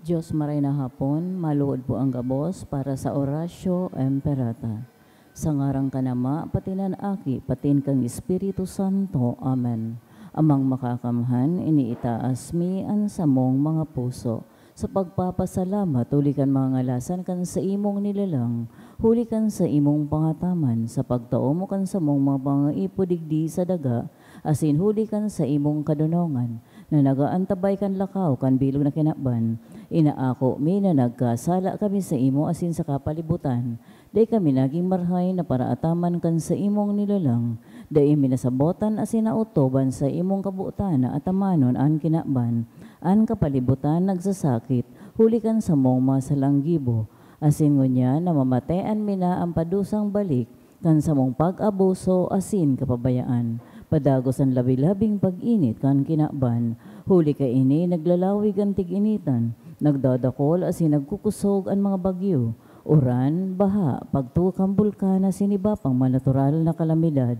Diyos maray na hapon, maluhod po ang gabos para sa orasyo emperata. Sa ngarang kanama, patinan aki, patin kang Espiritu Santo. Amen. Amang makakamhan, iniitaas mi ang samong mga puso. Sa pagpapasalamat, huli kan mga ngalasan kan sa imong nilalang, huli kan sa imong pangataman, sa pagtao mo kan sa mong mga pangaipudigdi sa daga, asin huli kan sa imong kadunongan, na nagaantabay kan lakaw kan bilog na kinakban, inaako mi na nagkasala kami sa imo asin sa kapalibutan, day kami naging marhay na para ataman kan sa imong nilalang, day minasabotan asin nautoban sa imong kabuutan na atamanon an kinakban, an kapalibutan nagsasakit, huli kan sa mong masalanggibo, asin ngunya na mamatean mina ang padusang balik, kan sa mong pag-abuso asin kapabayaan. Padagos ang labi-labing pag-init kan kinakban, huli ka ini naglalawig ang tig-initan, nagdadakol asin nagkukusog ang mga bagyo, uran, baha, pagtukang bulkan na siniba pang manatural na kalamidad,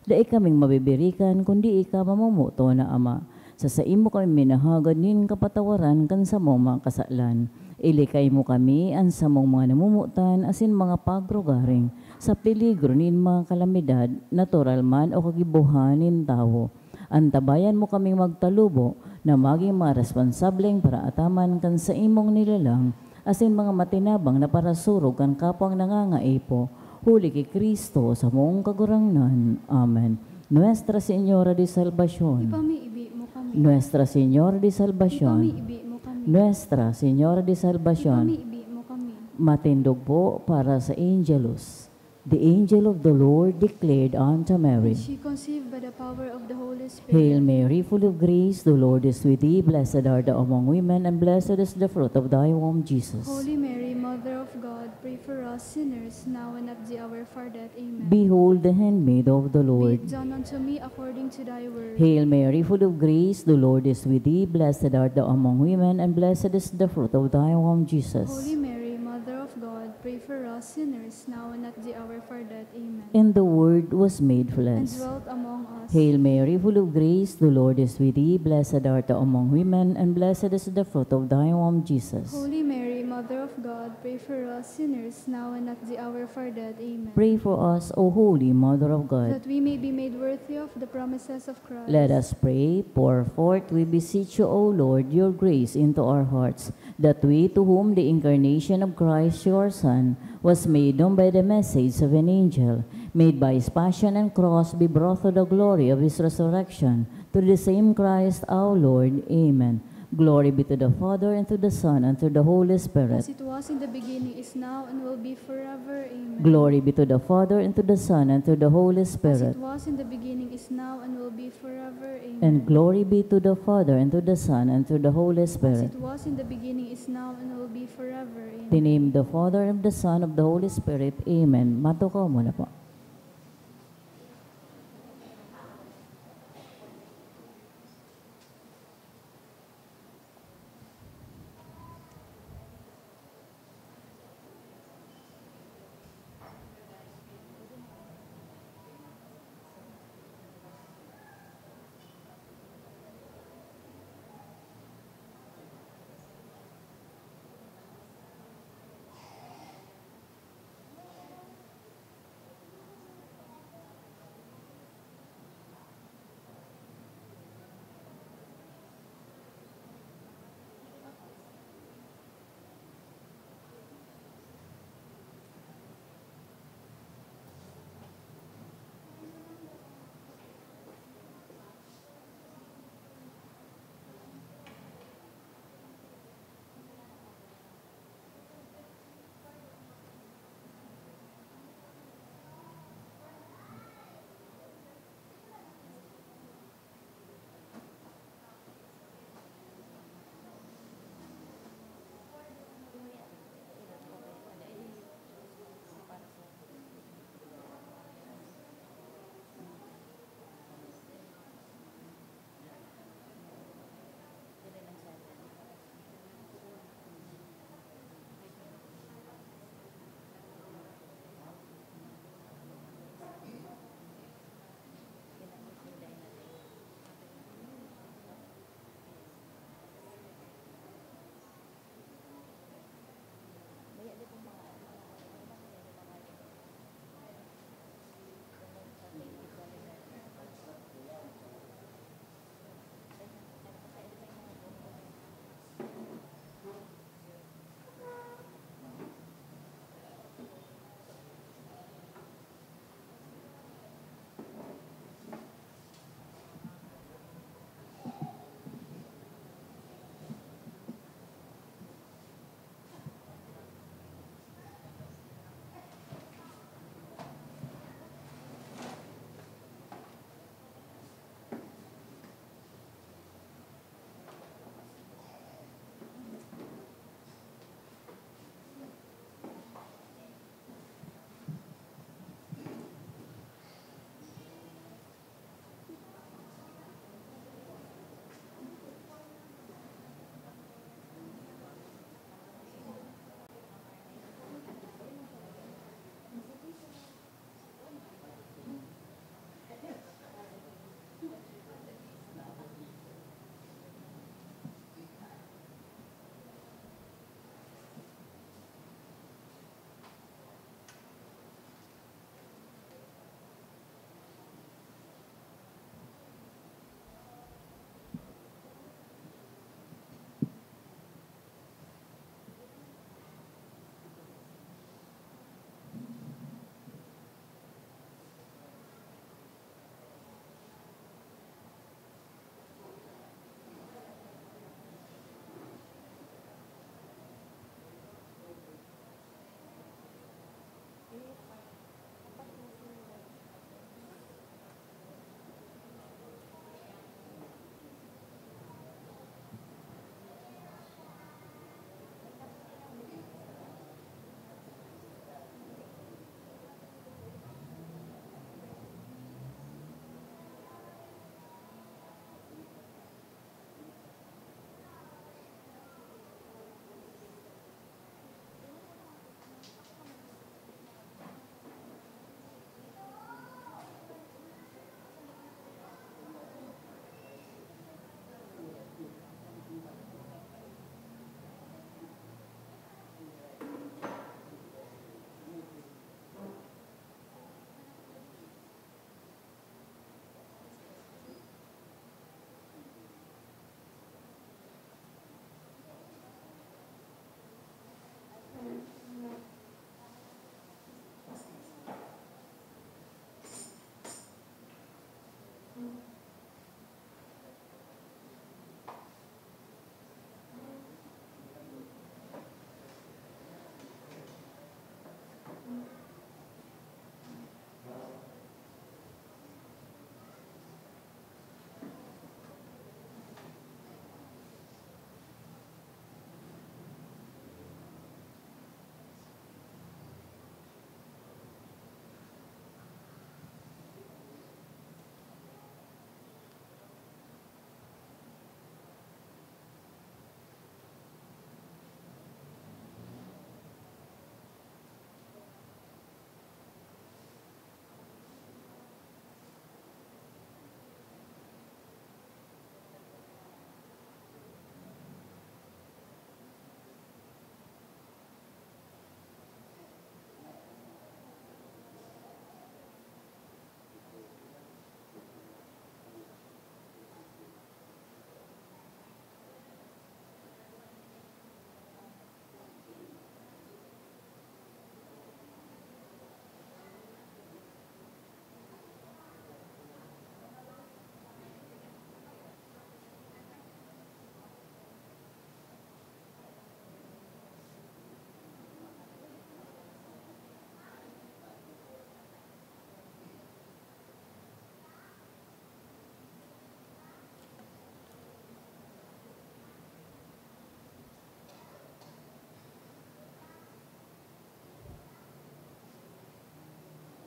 dai kaming mabibirikan kundi ika mamumuto na Ama. Sa imo kami minahagad nin kapatawaran kan sa mong mga kasalan. Ilikay mo kami ang sa mong mga namumutan asin mga pagrugaring sa peligro nin mga kalamidad, natural man o kagibuhan nin tao. Antabayan mo kaming magtalubo na maging mga responsableng para ataman kan sa imong nilalang asin mga matinabang na para surog kan kapwang nangangaipo. Huli kay Kristo sa mong kagurangnan. Amen. Nuestra Señora de Salvación. Ipamiibi mo kami. Nuestra Señora de Salvación. Ipamiibi mo kami. Nuestra Señora de Salvación. Ipamiibi mo kami. Matindog po para sa Angelus. The angel of the Lord declared unto Mary, She conceived by the power of the Holy Spirit. Hail Mary, full of grace, the Lord is with thee. Blessed art thou among women, and blessed is the fruit of thy womb, Jesus. Holy Mary, Mother of God, pray for us sinners, now and at the hour of our death. Amen. Behold the handmaid of the Be Lord. it done unto me according to thy word. Hail Mary, full of grace, the Lord is with thee. Blessed art thou among women, and blessed is the fruit of thy womb, Jesus. Holy Mary, Mother of God, pray for us sinners, now and at the hour of our death. Amen. And the Word was made And flesh. dwelt among us. Hail Mary, full of grace, the Lord is with thee. Blessed art thou among women, and blessed is the fruit of thy womb, Jesus. Holy Mary, Mother of God, pray for us sinners, now and at the hour of our death. Amen. Pray for us, O Holy Mother of God. That we may be made worthy of the promises of Christ. Let us pray. Pour forth, we beseech you, O Lord, your grace into our hearts, that we, to whom the incarnation of Christ, your Son, was made known by the message of an angel, made by his passion and cross, be brought to the glory of his resurrection, to the same Christ our Lord. Amen. Glory be to the Father, and to the Son, and to the Holy Spirit. As it was in the beginning, is now, and will be forever. Amen. Glory be to the Father, and to the Son, and to the Holy As Spirit. it was in the beginning, is now, and will be forever. Amen. And glory be to the Father, and to the Son, and to the Holy As Spirit. it was in the beginning, is now, and will be forever. In the Amen. name of the Father, and of the Son, of the Holy Spirit. Amen. Matukaw muna po.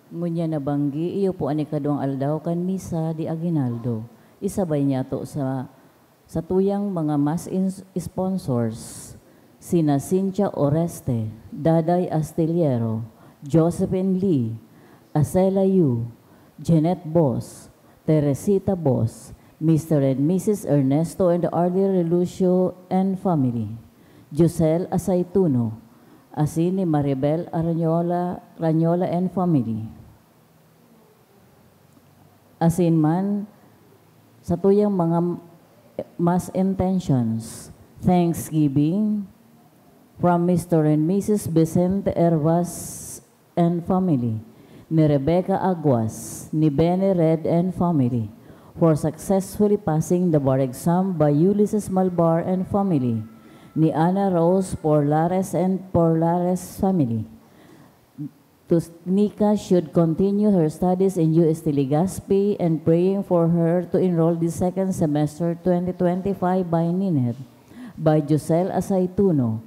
Ngunya nabanggi, iyo po ani kaduang aldaw kan misa di aginaldo. Isabay niya to sa tuyang mga sponsors. Sina Cynthia Oreste, Daday Astillero, Josephine Lee, Acela Yu, Jeanette Boss, Teresita Boss, Mr. and Mrs. Ernesto and Arlie Relucio and family, Giselle Asaituno, asin ni Maribel Ranyola and family. Asin man sa tuyang mga mass intentions, Thanksgiving from Mr. and Mrs. Vicente Hervas and family, ni Rebecca Aguas, ni Benny Red and family, for successfully passing the bar exam by Ulysses Malbar and family, ni Ana Rose Porlares and Porlares family. Nika should continue her studies in UST Legazpi and praying for her to enroll this second semester 2025 by NINET, by Giselle Asaituno,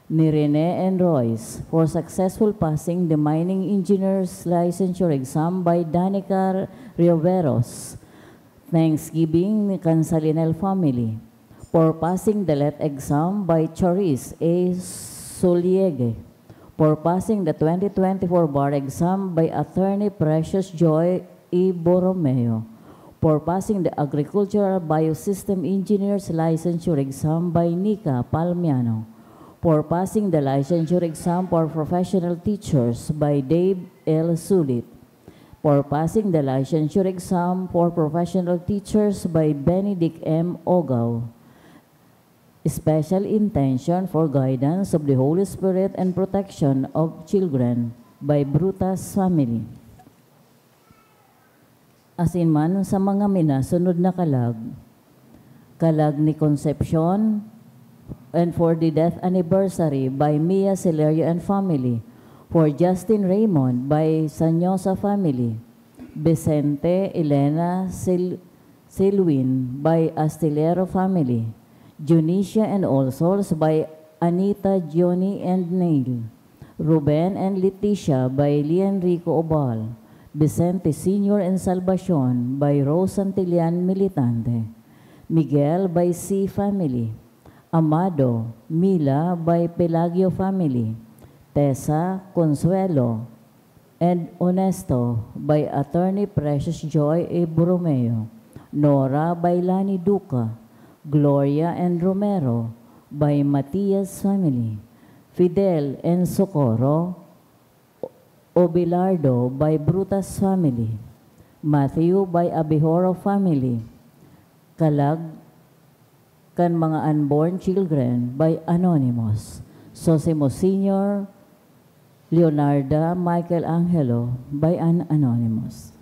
ni Rene and Royce, for successful passing the mining engineer's licensure exam by Danica Rioveros. Thanksgiving ni Cansalinel family, for passing the LET exam by Charis A. Soliege, for passing the 2024 bar exam by Attorney Precious Joy E. Borromeo, for passing the Agricultural Biosystem Engineer's licensure exam by Nika Palmiano, for passing the licensure exam for professional teachers by Dave L. Sulit, for passing the licensure exam for professional teachers by Benedict M. Ogaw. Special intention for guidance of the Holy Spirit and protection of children by Brutus family. Asin man sa mga minasunod na kalag ni Concepcion, and for the death anniversary by Mia Celerio and family, for Justin Raymond by Sanyosa family, Vicente Elena Silwin by Astillero family, Junicia and All Souls by Anita, Johnny, and Neil, Ruben and Leticia by Lian Rico Obal, Vicente Sr. and Salvacion by Rose Santillan Militante, Miguel by C family, Amado, Mila by Pelagio family, Tessa, Consuelo, and Honesto by Attorney Precious Joy A. Borromeo, Nora by Lani Duca, Gloria and Romero by Matias family, Fidel and Socorro Obilardo by Brutus family, Matthew by Abihoro family, kalag kan mga unborn children by Anonymous, Sosimo Sr., Leonarda Michael Angelo by an Anonymous.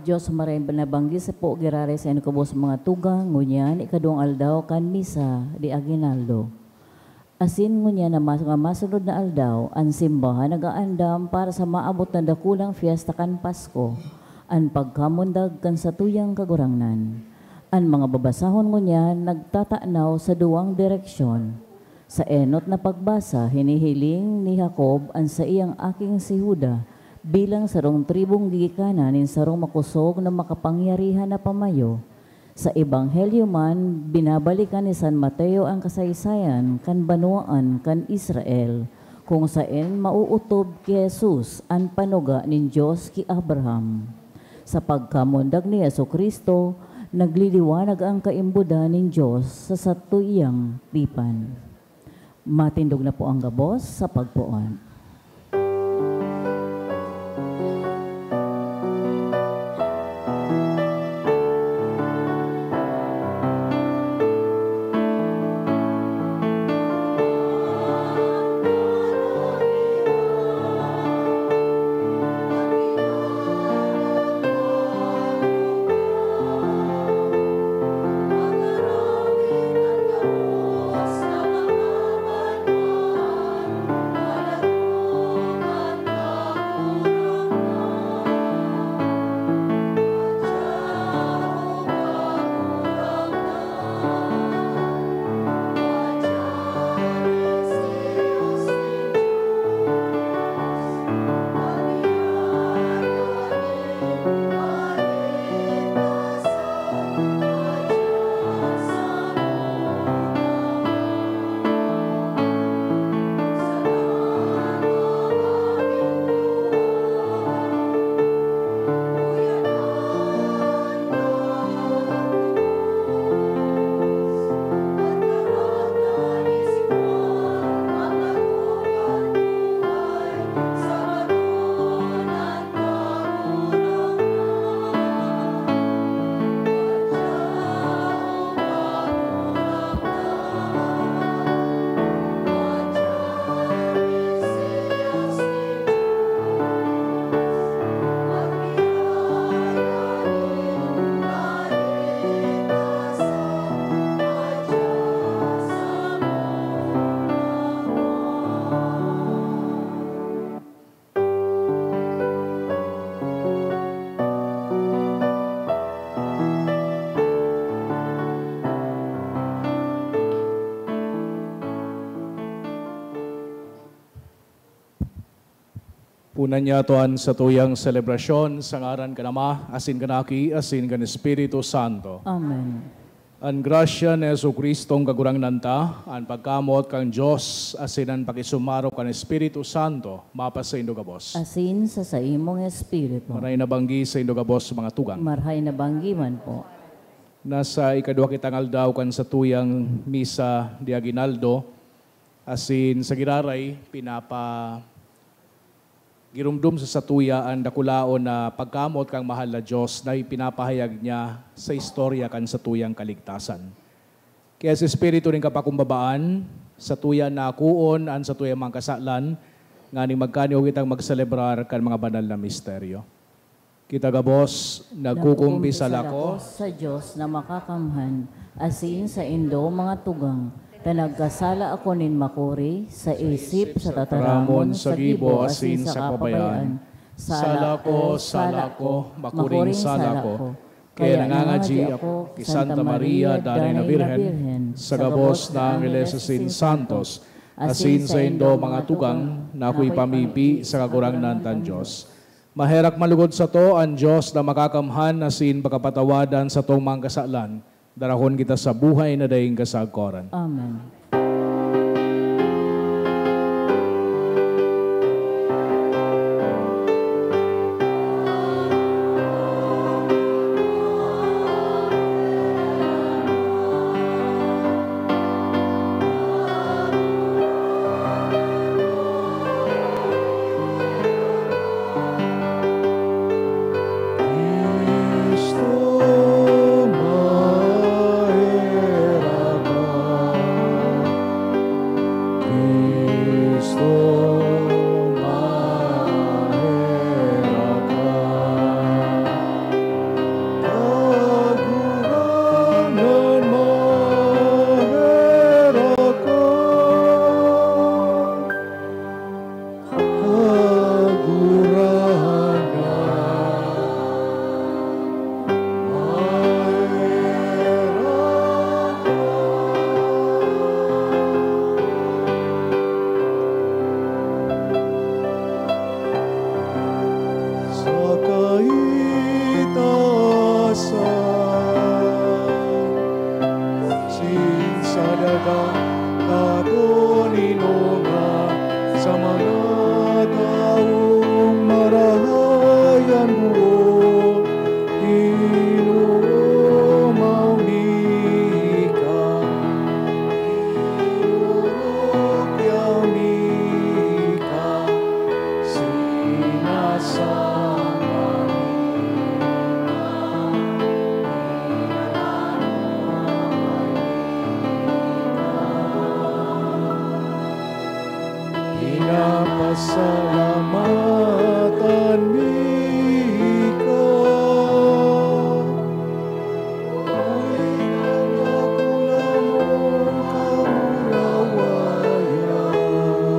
Diyos maray nabanggi sa po girare sa inukabos mga tugang, ngunyan ikadong aldaw kan misa di aginaldo. Asin ngunyan na masunod na aldaw, ang simbahan nagaandam para sa maabot na dakulang fiesta kan Pasko, ang pagkamundag kan sa tuyang kagurangnan. Ang mga babasahon ngunyan nagtatanaw sa duwang direksyon. Sa enot na pagbasa, hinihiling ni Jacob ang sa iyang aking si Juda, bilang sarong tribong gigikanan in sarong makusog na makapangyarihan na pamayo. Sa Ebanghelyo man, binabalikan ni San Mateo ang kasaysayan kan banuan kan Israel, kung saan mauutob ki Jesus ang panuga nin Diyos ki Abraham. Sa pagkamundag ni Jesucristo, nagliliwanag ang kaimbuda nin Diyos sa satuyang tipan. Matindog na po ang gabos sa pagpuan. Punan niya itoan sa tuyang selebrasyon, sa ngaran ka nama, asin kanaki, asin kan Espiritu Santo. Amen. Ang grasya ni Jesucristong kagurang nanta, ang pagkamot kang Diyos, asin ang pakisumaro kan Espiritu Santo, mapas sa Indogabos. Asin sa imong Espiritu. Maray nabanggi sa Indogabos mga tugang. Marhay na banggiman po. Nasa ikadwa kitang aldaw kan sa tuyang misa di Aguinaldo, asin sa giraray, girumdum sa satuyaan dakulaon na pagkamot kang mahal na Diyos na ipinapahayag niya sa istorya kan sa tuyang kaligtasan. Kaya sa Espiritu rin kapakumbabaan, sa tuya na akuon, an sa tuyang mga kasalan, nga ni magkaniw kitang magselebrar kan mga banal na misteryo. Kita gabos, nagkukumpisal ako sa Diyos na makakamhan, asin sa indo mga tugang, na nagkasala ako nin makuri, sa isip, sa tataramon, sa gibo, asin sa kapabayaan. Sala ko, makuring sala ko. Kaya nangangaji ako, ki Santa Maria, Danay na Birhen, sa gabos na Angeles asin Santos, asin sa indo mga tugang, na ako'y pamipi sa kagurangnan tan Diyos. Maherak malugod sa to, ang Diyos na makakamhan, asin pagkapatawadan sa tong mga kasalan, darahon kita sa buhay na daing kasagkoran. Amen. sa daga kakuninunga sa mga taong marahayan buo inumaw ni ka inurok yami ka sinasama Pinapasalamatan mika ay kanakula mong kamurawayan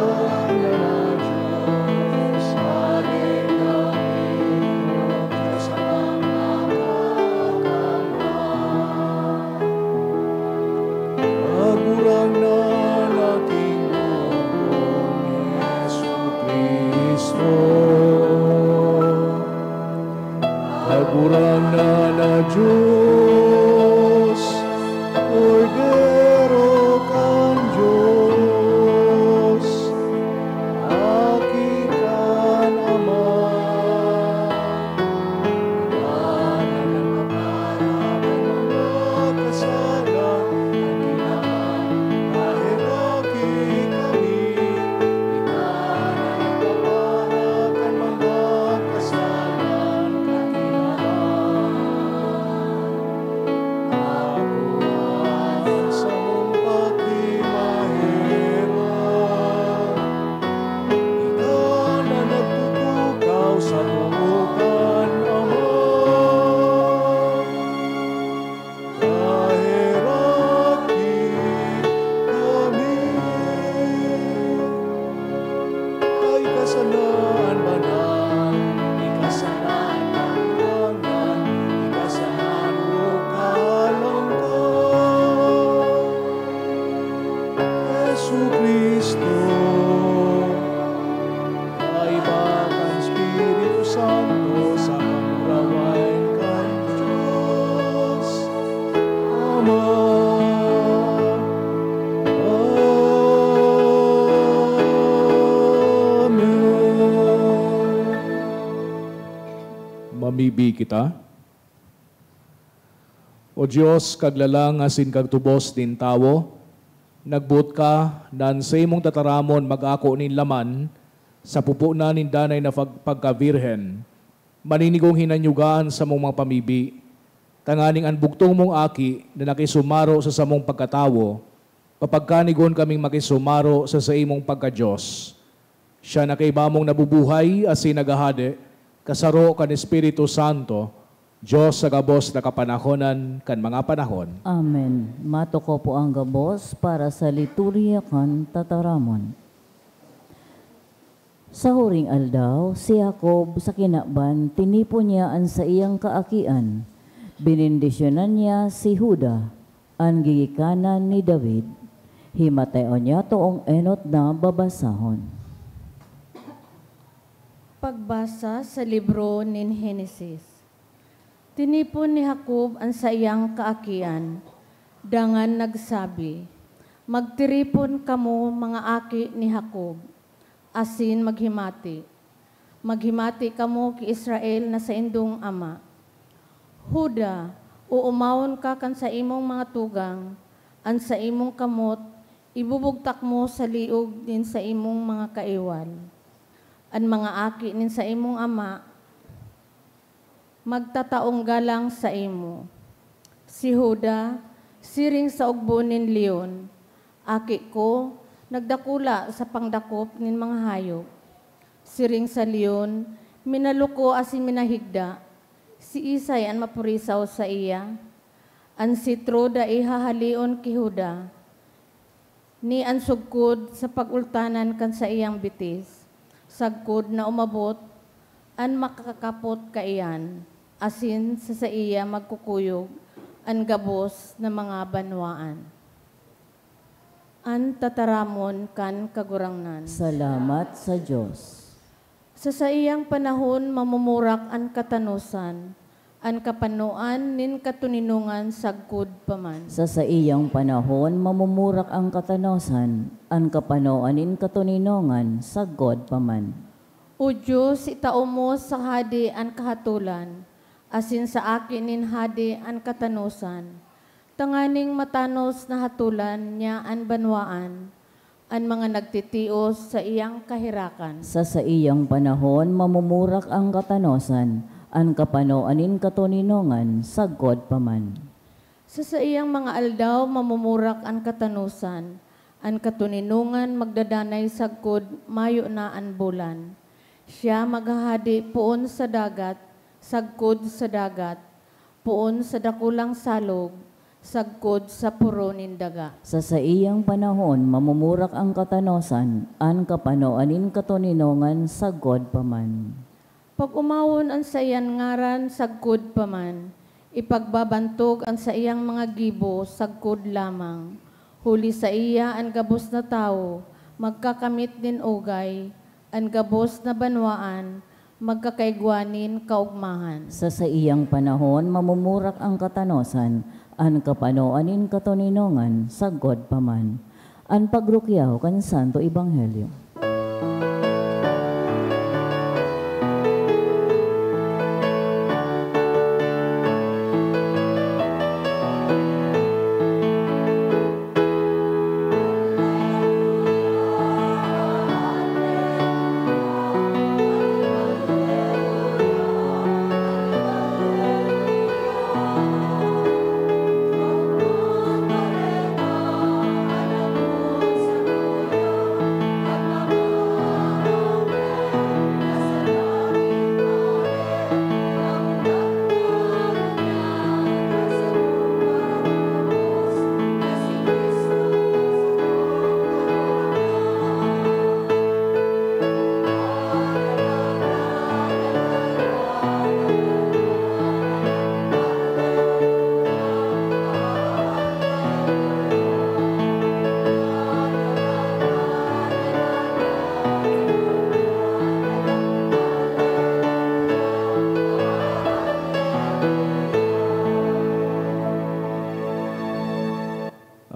Kaluran na Diyos alin namin yung kasama Agurang na nating Panginoong Jesucristo. Agurang na Diyos, Cordero kan Diyos, aking kan Ama. Iwanan ang kaparang mga kasalan, Mamibi kita. O Diyos, kaglalang asin kagtubos din tawo, nagbut ka, nan sa imong tataramon mag-ako nin laman, sa pupo na nin danay na pagkavirhen, maninigong hinanyugaan sa mong mga pamibi, tanganing anbugtong mong aki na nakisumaro sa samong pagkatawo, papagkanigon kaming makisumaro sa imong pagka-Diyos. Siya na kay bamong nabubuhay asin nagahade, kasaro kan Espiritu Santo, Diyos sa gabos na kapanahonan kan mga panahon. Amen. Mato ko po ang gabos para sa liturya kan tataramon. Sa huring aldaw, si Jacob sa kinaban, tinipo niya ang sa iyang kaakian. Binindisyonan niya si Juda, ang gigikanan ni David. Himatayon niya toong enot na babasahon. Pagbasa sa libro ni Henesis. Tinipon ni Jacob ang sa iyang kaakian. Dangan nagsabi, magtiripon kamo mga aki ni Jacob, asin maghimati. Maghimati kamo ki Israel na sa indong ama. Huda, uumawon ka kan sa imong mga tugang, an sa imong kamot, ibubugtak mo sa liog din sa imong mga kaiwal. An mga aki nin sa imong ama, magtataong galang sa imo. Si Huda, siring sa ugbo nin leon, aki ko, nagdakula sa pangdakop nin mga hayop. Siring sa leon, minaluko asin minahigda, si Isay an mapurisaw sa iya, an sitro da ihahalion ki Huda, ni an sugkod sa pagultanan kan sa iyang bitis, sagkod na umabot, an makakapot kaiyan, asin sa iya magkukuyog, an gabos na mga banwaan. An tataramon kan kagurangnan. Salamat sa Diyos. Sa iyang panahon mamumurak an katanusan, an kapanuan nin katuninungan sagkud paman. Sa iyang panahon, mamumurak ang katanosan, ang kapanoanin katuninongan, sagod paman. O Diyos, itao mo sa hadi an kahatulan, asin sa akin nin hadi an katanusan. Tanganing matanos na hatulan niya an banwaan, an mga nagtitios sa iyang kahirakan. Sa iyang panahon, mamumurak ang katanosan, ang kapanoanin katuninongan, sagod paman. Sa iyang mga aldaw, mamumurak ang katanusan, an katuninungan magdadanay sagkod mayo na an bulan. Siya maghahadi puon sa dagat, sagkod sa dagat, puon sa dakulang salog, sagkod sa puronin daga. Sa iyang panahon, mamumurak ang katanosan, ang kapanoanin katuninongan, sagod paman. Pag umawon ang sa iyan ngaran, sagkod paman. Ipagbabantog ang sa iyang mga gibo, sagkod lamang. Huli sa iya ang gabos na tao, magkakamit din ugay, ang gabos na banwaan, magkakaigwanin kaugmahan. Sa iyang panahon, mamumurak ang katanosan, ang kapanoanin katuninongan, sagod paman. Ang pagrukyaw kan Santo Ebanghelyo.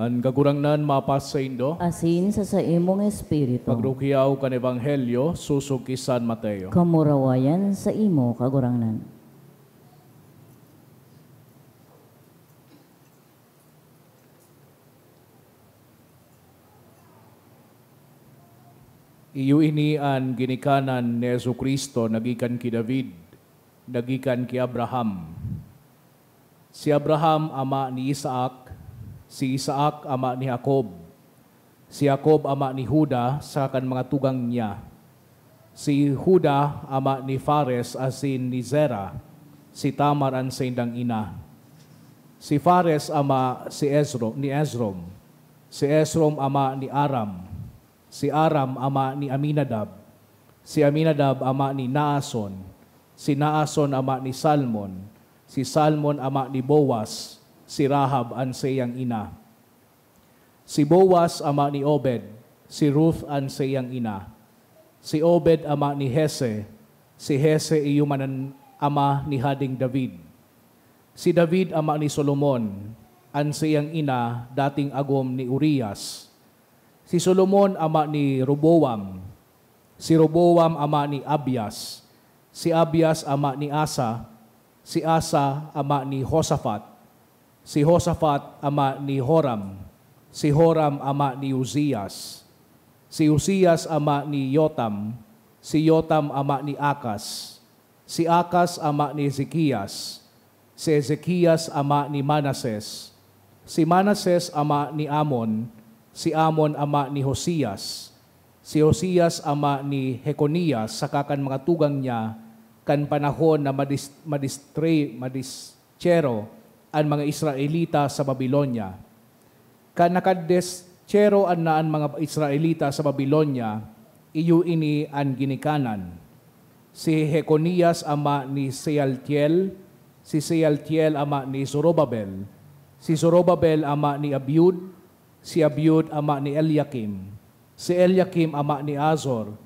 An kagurangnan mapas sa Indo, Asin sa imong espiritu, pagrukyaw kan Ebanghelyo, susog kay San Mateo. kamurawayan sa imo kagurangnan. Iyo ini an ginikanan ni Jesucristo nagikan ki David, nagikan ki Abraham. Si Abraham ama ni Isaac, si Isaac ama ni Jacob, si Jacob ama ni Juda sa kan mga tugang niya. Si Juda ama ni Fares asin ni Zera, si Tamar an sa indang ina. Si Fares ama ni Ezrom, si Ezrom ama ni Aram, si Aram ama ni Aminadab, si Aminadab ama ni Naason, si Naason ama ni Salmon, si Salmon ama ni Boaz, si Rahab an sa iyang ina. Si Boaz ama ni Obed, si Ruth an sa iyang ina. Si Obed ama ni Hese, si Hese iyumanan ama ni Hading David. Si David ama ni Solomon, an sa iyang ina dating agom ni Urias. Si Solomon ama ni Roboam, si Roboam ama ni Abias, si Abias ama ni Asa, si Asa ama ni Josaphat, si Josaphat ama ni Horam, si Horam ama ni Uzias, si Uzias ama ni Yotam, si Yotam ama ni Akas, si Akas ama ni Ezekias, si Ezekias ama ni Manases, si Manases ama ni Amon, si Amon ama ni Hosias, si Hosias ama ni Jeconias sa kakan mga tugang niya kan panahon na madischero ang mga Israelita sa Babylonia. Kan nakadeschero an naan mga Israelita sa Babylonia, iyo ini an ginikanan. Si Jeconias ama ni Sealtiel, si Sealtiel ama ni Zorobabel, si Zorobabel ama ni Abiud, si Abiud ama ni Eliakim, si Eliakim ama ni Azor,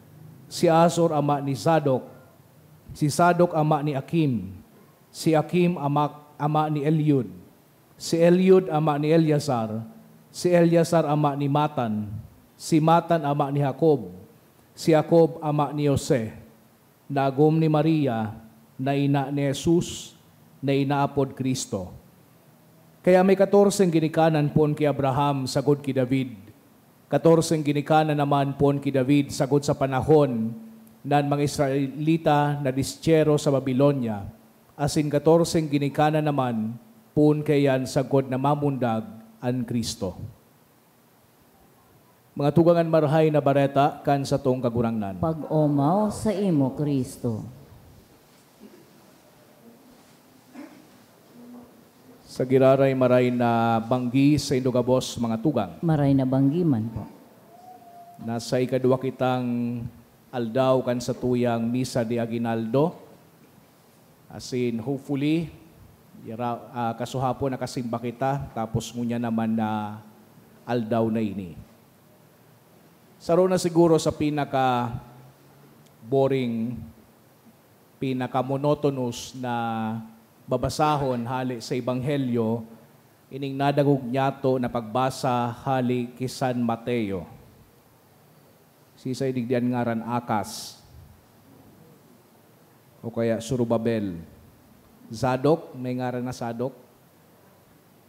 si Azor ama ni Zadok, si Zadok ama ni Akim, si Akim ama ni Eliud, si Eliud ama ni Eleazar, si Eleazar ama ni Matan, si Matan ama ni Jacob, si Jacob ama ni Jose, nagom ni Maria, na ina ni Jesus, na inaapod Kristo. Kaya may 14 ginikanan pon kay Abraham, sagod ki David. 14 ginikanan naman pon ki David, sagod sa panahon nan mga Israelita na distyero sa Babylonia. Asin 14 ginikanan naman pon kayan sagod na mamundag an Kristo. Mga tugangan marhay na bareta kan sa tong kagurangnan. Pag-omaw sa imo, Kristo. Sa giraray maray na banggi sa Indogabos mga tugang. Maray na banggiman po. Nasa ikadwa kitang aldaw kan sa tuyang Misa de Aguinaldo. Asin hopefully, kasuhapon nakasimba kita, tapos ngunya naman na aldaw na ini. Saro na siguro sa pinaka-boring, pinaka-monotonous na babasahon hali sa Ebanghelyo, ining nadagog nyato na pagbasa hali kay San Mateo. Sisay digdian ngaran Akas, o kaya Surubabel. Zadok, may ngaran na Zadok.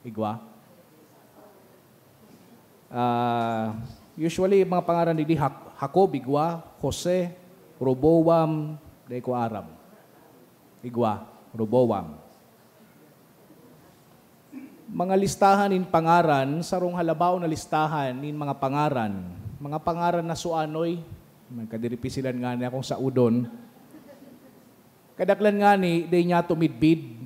Igwa. Usually, mga pangaran ni Jacob, Igwa, Jose, Roboam, Deko Aram. Igwa, Roboam. Mga listahan in pangaran, sarong halabaw na listahan in mga pangaran na suanoy, magkadiripisilan nga ni akong sa udon, kadaklan nga ni, day niya tumidbid,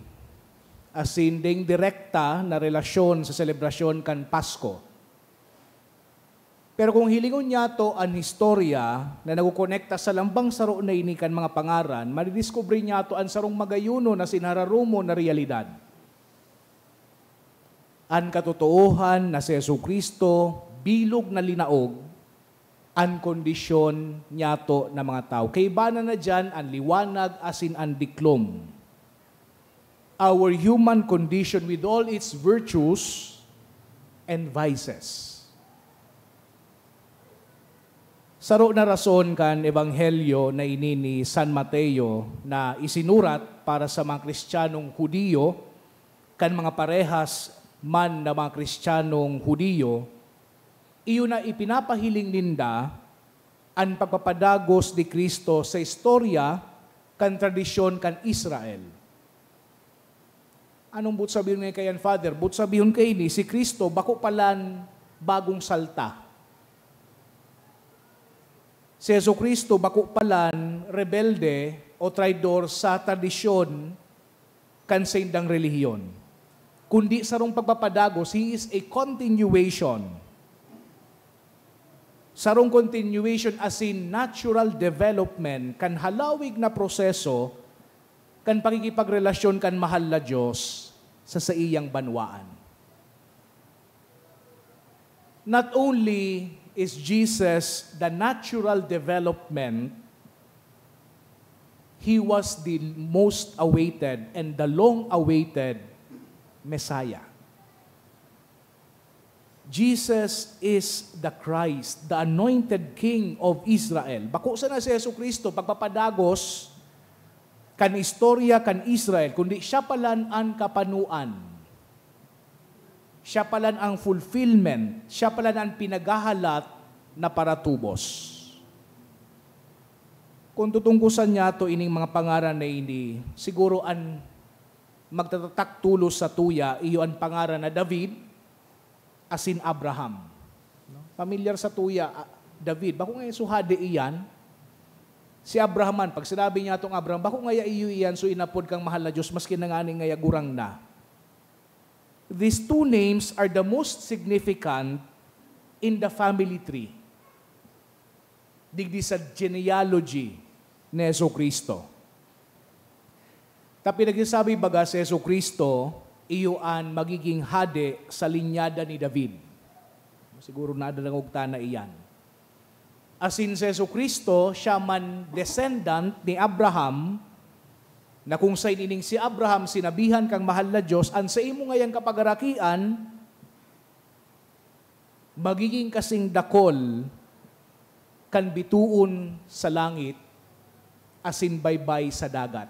as in, ding direkta na relasyon sa selebrasyon kan Pasko. Pero kung hilingon niya to ang historia na nagukonekta sa lambang saro na ini kan mga pangaran, madidiscover niya to ang sarong magayuno na sinararumo na realidad. Ang katotohan na si Jesucristo, bilog na linaog, ang kondisyon niya to na mga tao. Kaibana na dyan ang liwanag asin ang diklom. Our human condition with all its virtues and vices. Saro na rason kan Ebanghelyo na ini ni San Mateo na isinurat para sa mga Kristiyanong Hudiyo, kan mga parehas man na mga Kristiyanong Hudiyo, iyon na ipinapahiling ninda ang pagpapadagos ni Kristo sa istorya kan tradisyon kan Israel. Anong but sabihin ngayon kayan, Father? But sabihin kayo ni, si Kristo bako palan bagong salta. Si Jesucristo bako palan rebelde o traidor sa tradisyon kan sa indang relihiyon. Kundi sarong pagpapadagos, He is a continuation. Sarong continuation as in natural development, kan halawig na proseso, kan pakikipagrelasyon kan mahal na Diyos sa iyang banwaan. Not only is Jesus the natural development, He was the most awaited and the long-awaited Messiah. Jesus is the Christ, the anointed King of Israel. Bako sa na si Jesucristo, pagpapadagos, kan istorya kan Israel, kundi siya palan ang kapanuan. Siya palan ang fulfillment, siya palan ang pinagahalat na paratubos. Kung tutungkusan niya to ining mga pangaran na ini, siguro ang magtatatak tulos sa tuya, iyo ang pangaran na David, asin Abraham. Familiar sa tuya, David. Bako nga suhade iyan, si Abrahaman, pag sinabi niya itong Abraham, bako nga iyo iyan, so inapod kang mahal na Diyos, maski nanganing nga gurang na. These two names are the most significant in the family tree. Digdi sa genealogy ni Jesucristo. Tapi nagsasabi baga si Jesucristo, iyo ang magiging hade sa linyada ni David. Siguro nadalangog na iyan. Asin si Jesucristo, siya man descendant ni Abraham, na kung sa ining si Abraham sinabihan kang mahal na Diyos, an sa imo ngayon kapagarakian, magiging kasing dakol kan bituon sa langit, asin baybay sa dagat.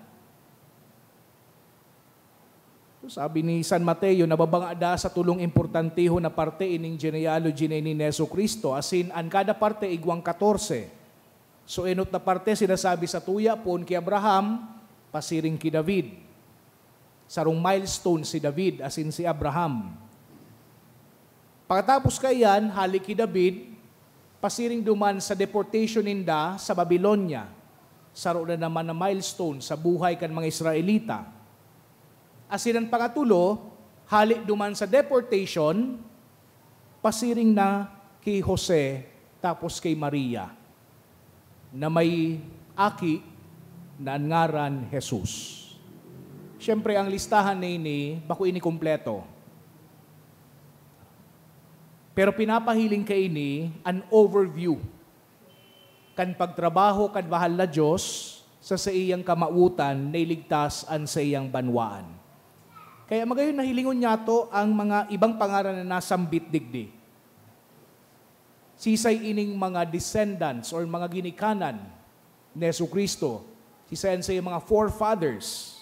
Sabi ni San Mateo, nababangada sa tulong importantiho na parte ining genealogy ni Neso Cristo, asin an kada parte igwang 14. So enot na parte sinasabi sa tuya pon kay Abraham, pasiring ki David. Sarong milestone si David, asin si Abraham. Pagkatapos kayan, halik ki David, pasiring duman sa deportation ninda sa Babylonia. Saro na naman na milestone sa buhay kan mga Israelita. Asin ang pangatulo, halik duman sa deportation, pasiring na kay Jose, tapos kay Maria, na may aki na ngaran Jesus. Siyempre, ang listahan na ini, bako ini kompleto. Pero pinapahiling ka ini, an overview. Kan pagtrabaho, kan mahal na Diyos, sa iyang kamautan, nailigtas an sa iyang banwaan. Kaya magayon nahilingon niya to ang mga ibang pangaran na nasambit digdi. Sisay ining mga descendants or mga ginikanan ni Jesucristo. Sisayan sa mga forefathers.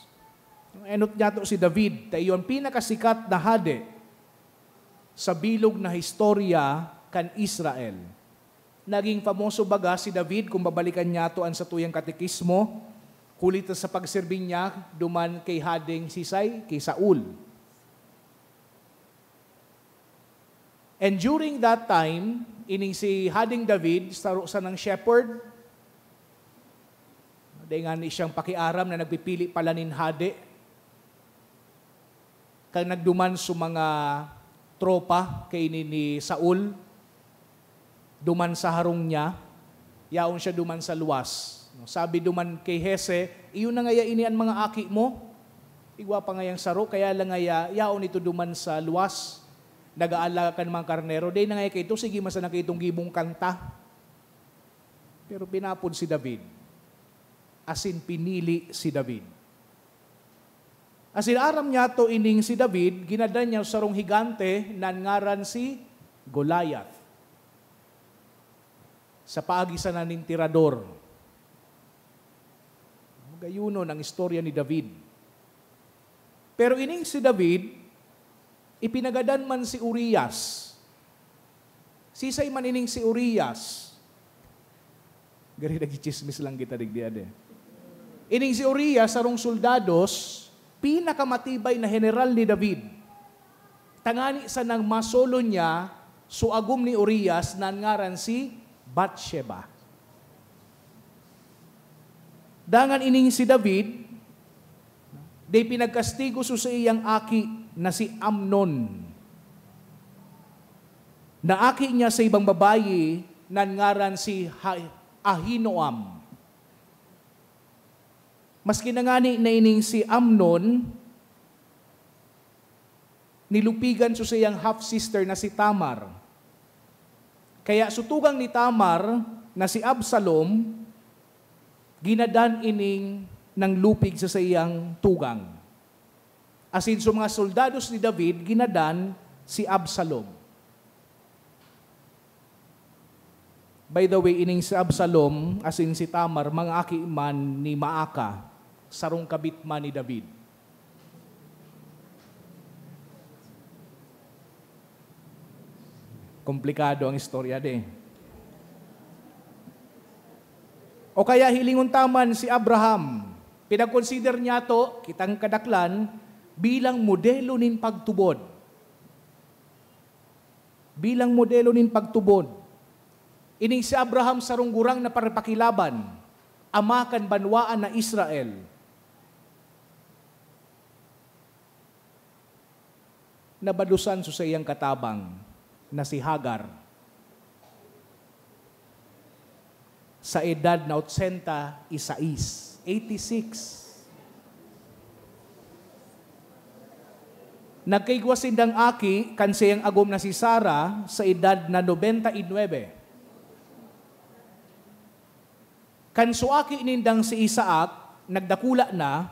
Enot niya to si David, tayo ang pinakasikat na hade sa bilog na historya kan Israel. Naging famoso baga si David, kung babalikan niya to ang sa tuyang katekismo, kulit sa pagsirbing niya, duman kay hading sisay, kay Saul. And during that time, ining si hading David, sa ng shepherd, dahil nga ni siyang pakiaram na nagpipili pala nin hade. Kang nagduman sa mga tropa kay ni Saul, duman sa harong niya, yaon siya duman sa luwas. Sabi duman kay Hese, iyon na ngaya ini ang mga aki mo, igwa pa ngayang saro, kaya lang ngaya, yaon ito duman sa luwas, nag-aalaga ka ng mga karnero, dahil na ngaya kayo, sige masana kayo itong gibong kanta. Pero pinapod si David. Asin pinili si David. Asin aram niya to ining si David, ginadan niya sarong higante na ngaran si Goliath. Sa paagisan na ning tirador. Magayuno ng istorya ni David. Pero ining si David, ipinagadan man si Urias. Sisay man ining si Urias. Gari nagichismis lang kita digdiade. Ining si Urias, sarong soldados, pinakamatibay na general ni David. Tangani sa nang masolo niya, suagom ni Urias, nangaran si Bathsheba. Dangan ining si David, day pinagkastigo sa iyang aki na si Amnon. Na aki niya sa ibang babayi, nangaran si Ahinoam. Maski nangani na ining si Amnon, nilupigan sa iyang half-sister na si Tamar. Kaya sutugang ni Tamar na si Absalom, ginadan ining ng lupig sa iyang tugang. Asin sa mga soldados ni David, ginadan si Absalom. By the way, ining si Absalom, asin si Tamar, mga aki man ni Maaka, sarong kabit man ni David. Komplikado ang istorya de. O kaya hilingon taman si Abraham, pinag-consider niya to, kitang kadaklan, bilang modelo nin pagtubod. Bilang modelo nin pagtubod. Ining si Abraham sarong gurang na parapakilaban, ama kan banwaan na Israel. Nabalusan sa iyang katabang na si Hagar. Sa edad na 86. Nagkaigwasindang aki, kansayang agom na si Sarah, sa edad na 99. Kansuaki nindang si Isaac, nagdakula na,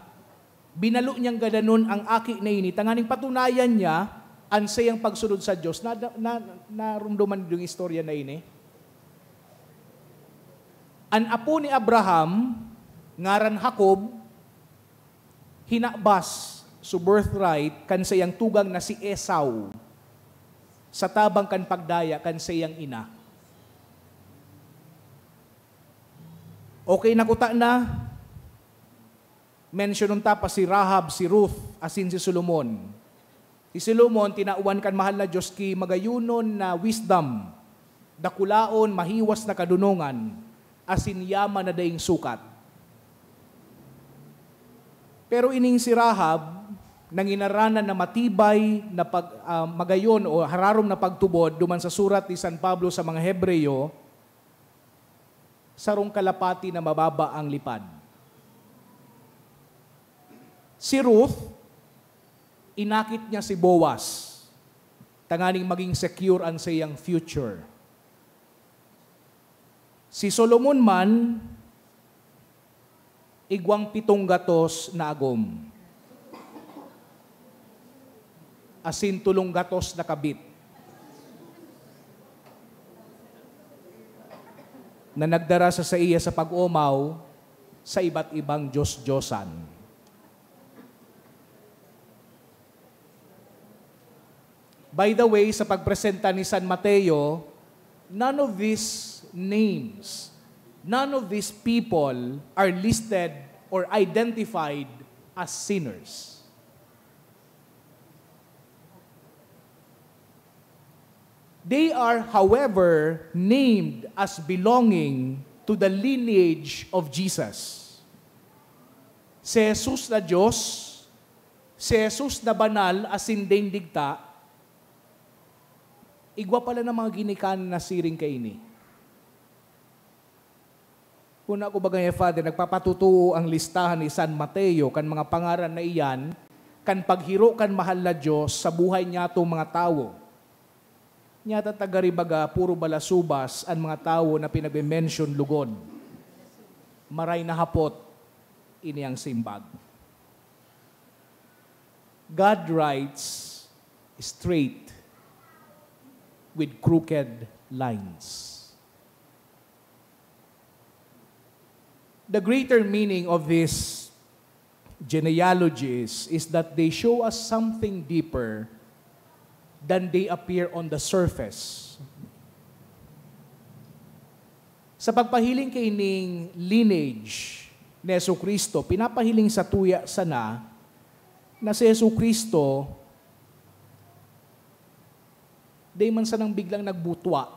Binalo niyang gadanon ang aki na ini, tanganing patunayan niya, ang sayang pagsunod sa Diyos. Narumduman yung istorya na ini. Ang apo ni Abraham, ngaran Jacob, hinabas so birthright kan sayang tugang na si Esau, sa tabang kan pagdaya kan sayang ina. Okay, nakuta na. Mentionon ta pa si Rahab, si Ruth, asin si Solomon. Si Solomon, tinauan kan mahal na Diyos ki magayunon na wisdom, dakulaon, mahiwas na kadunungan, asin yaman na daing sukat. Pero ining si Rahab, nanginaranan na matibay na magayon o hararom na pagtubod, duman sa surat ni San Pablo sa mga Hebreyo, sarong kalapati na mababa ang lipad. Si Ruth, inakit niya si Boaz, tanganing maging secure ang sayang future. Si Solomon man, igwang 7 gatos na agom. Asin 3 gatos na kabit. Na nagdara sa iya sa pag-umaw sa iba't ibang Diyos-Diyosan. By the way, sa pagpresenta ni San Mateo, none of these names, none of these people are listed or identified as sinners. They are, however, named as belonging to the lineage of Jesus. Si Jesus na Diyos, si Jesus na banal asin ding digta, igwa pala ng mga ginikan na siring kaini. Kuna ko bagay, Father, nagpapatutuo ang listahan ni San Mateo kan mga pangaran na iyan, kan paghiro kan mahal na Diyos sa buhay niya itong mga tao. Nyata tagaribaga, puro balasubas ang mga tao na pinag-mention lugod. Maray na hapot, ini ang simbag. God writes straight with crooked lines. The greater meaning of these genealogies is that they show us something deeper than they appear on the surface. Sa pagpahiling kay ning lineage ni Jesucristo, pinapahiling sa tuya sana na si Jesucristo day man sanang biglang nagbutwa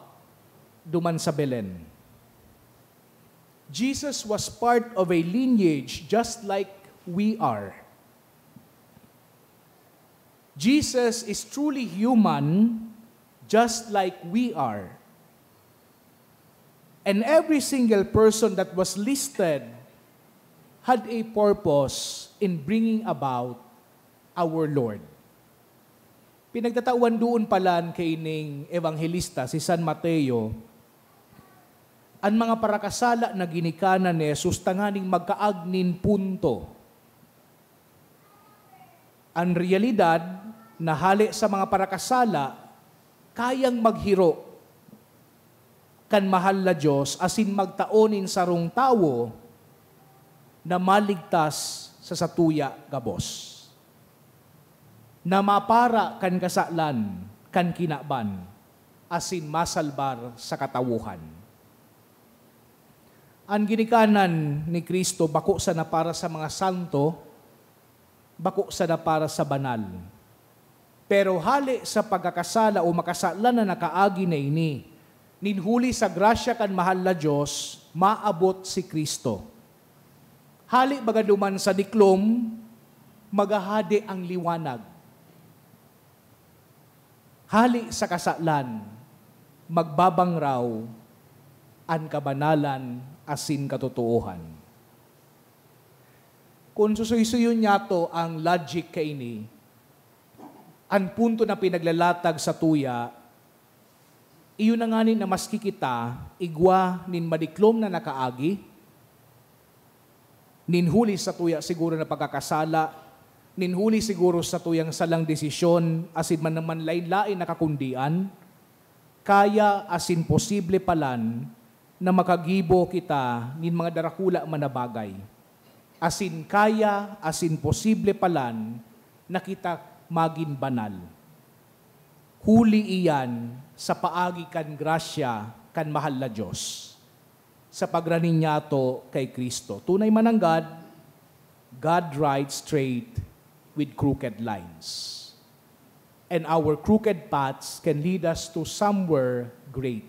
duman sa Belen. Jesus was part of a lineage just like we are. Jesus is truly human, just like we are. And every single person that was listed had a purpose in bringing about our Lord. Pinagtatawan doon palan kay ining evangelista, si San Mateo, ang mga parakasala na ginikanan ni Jesus tanganing magkaagnin punto. Ang realidad na hali sa mga parakasala, kayang maghiro kan mahal na Diyos asin magtaonin sarong tawo na maligtas sa satuya gabos. Na mapara kan kasaklan, kan kinaban, asin masalbar sa katawuhan. Ang ginikanan ni Kristo, bako sana para sa mga santo, bako sana para sa banal. Pero hali sa pagkakasala o makasala na nakaagi na ini, ninhuli sa grasya kan mahal na Diyos, maabot si Kristo. Hali bagaduman sa diklom, magahadi ang liwanag. Hali sa kasaklan, magbabang raw ang kabanalan asin katotohan. Kung susuysuyon niya to ang logic kaini, ang punto na pinaglalatag sa tuya, iyon na nga na maski kita, igwa nin madiklom na nakaagi, ninhuli sa tuya siguro na pagkakasala, ninhuli siguro sa tuyang salang desisyon, asin man naman lain-lain nakakundian, kaya asin posible palan na makagibo kita nin mga darakula manabagay. Asin kaya, asin posible palan na kita magin banal. Huli iyan sa paagi kan grasya kan mahal na Diyos. Sa pagranin niya to kay Kristo. Tunay man ang God rides straight with crooked lines. And our crooked paths can lead us to somewhere great.